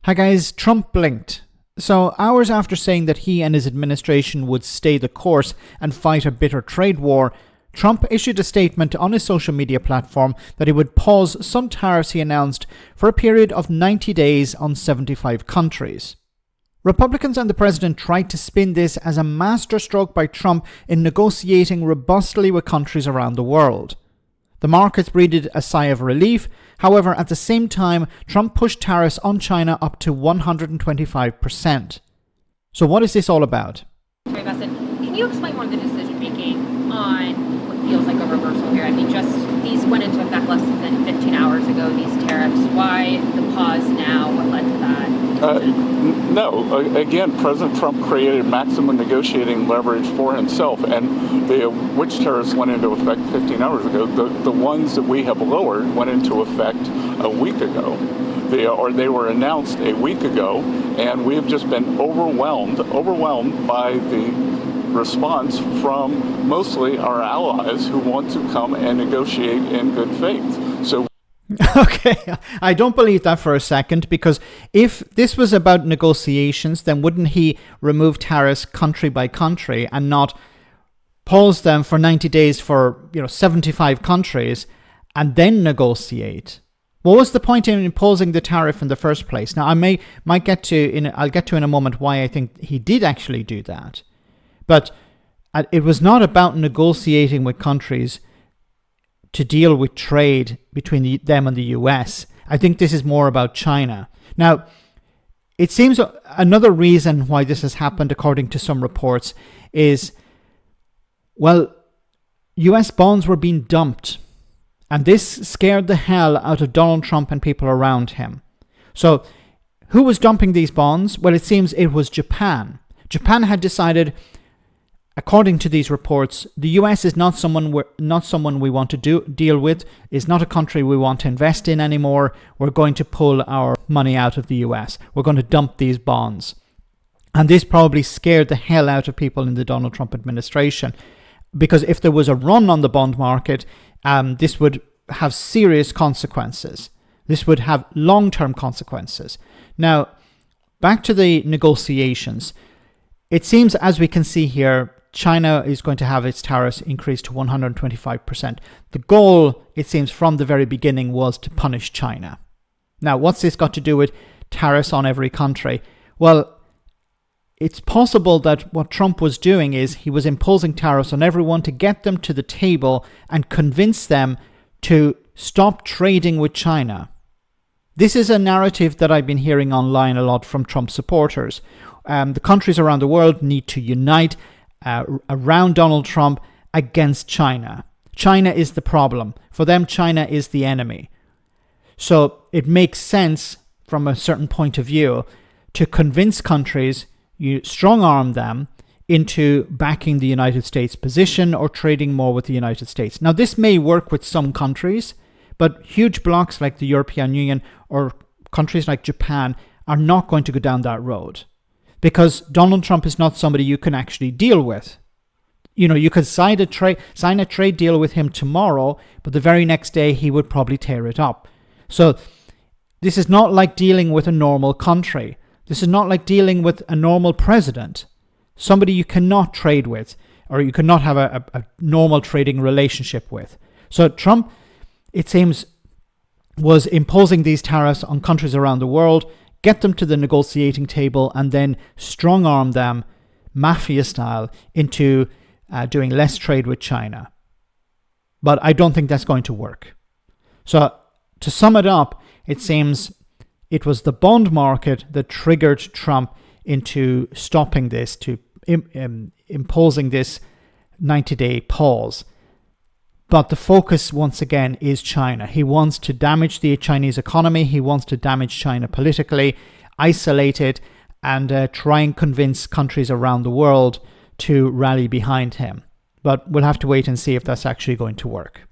Hi guys, Trump blinked. So hours after saying that he and his administration would stay the course and fight a bitter trade war, Trump issued a statement on his social media platform that he would pause some tariffs he announced for a period of 90 days on 75 countries. Republicans and the president tried to spin this as a masterstroke by Trump in negotiating robustly with countries around the world. The markets breathed a sigh of relief. However, at the same time, Trump pushed tariffs on China up to 125%. So what is this all about? Sorry, Bassett, can you explain more of the decision making on what feels like a reversal here? I mean, just these went into effect less than 15 hours ago, these tariffs. Why the pause now? What led to that? No. Again, President Trump created maximum negotiating leverage for himself, and which tariffs went into effect 15 hours ago? The ones that we have lowered went into effect a week ago. They were announced a week ago, and we have just been overwhelmed by the response from mostly our allies who want to come and negotiate in good faith. So. Okay, I don't believe that for a second, because if this was about negotiations, then wouldn't he remove tariffs country by country and not pause them for 90 days for 75 countries and then negotiate? What was the point in imposing the tariff in the first place? Now, I'll get to in a moment why I think he did actually do that, but it was not about negotiating with countries to deal with trade between them and the US. I think this is more about China. Now, it seems another reason why this has happened, according to some reports, is, well, US bonds were being dumped. And this scared the hell out of Donald Trump and people around him. So, who was dumping these bonds? Well, it seems it was Japan. Japan had decided, according to these reports, the US is not someone we want to deal with, is not a country we want to invest in anymore. We're going to pull our money out of the US. We're going to dump these bonds. And this probably scared the hell out of people in the Donald Trump administration, because if there was a run on the bond market, this would have serious consequences. This would have long-term consequences. Now, back to the negotiations. It seems, as we can see here, China is going to have its tariffs increased to 125%. The goal, it seems, from the very beginning was to punish China. Now, what's this got to do with tariffs on every country? Well, it's possible that what Trump was doing is he was imposing tariffs on everyone to get them to the table and convince them to stop trading with China. This is a narrative that I've been hearing online a lot from Trump supporters. The countries around the world need to unite around Donald Trump against China. China is the problem. For them, China is the enemy. So it makes sense from a certain point of view to convince countries, you strong-arm them into backing the United States position or trading more with the United States. Now, this may work with some countries, but huge blocs like the European Union or countries like Japan are not going to go down that road, because Donald Trump is not somebody you can actually deal with. You could sign a trade deal with him tomorrow, but the very next day he would probably tear it up. So this is not like dealing with a normal country. This is not like dealing with a normal president, somebody you cannot trade with, or you cannot have a normal trading relationship with. So Trump, it seems, was imposing these tariffs on countries around the world, get them to the negotiating table, and then strong-arm them, mafia style, into doing less trade with China. But I don't think that's going to work. So to sum it up, it seems it was the bond market that triggered Trump into stopping this, to imposing this 90-day pause. But the focus, once again, is China. He wants to damage the Chinese economy. He wants to damage China politically, isolate it, and try and convince countries around the world to rally behind him. But we'll have to wait and see if that's actually going to work.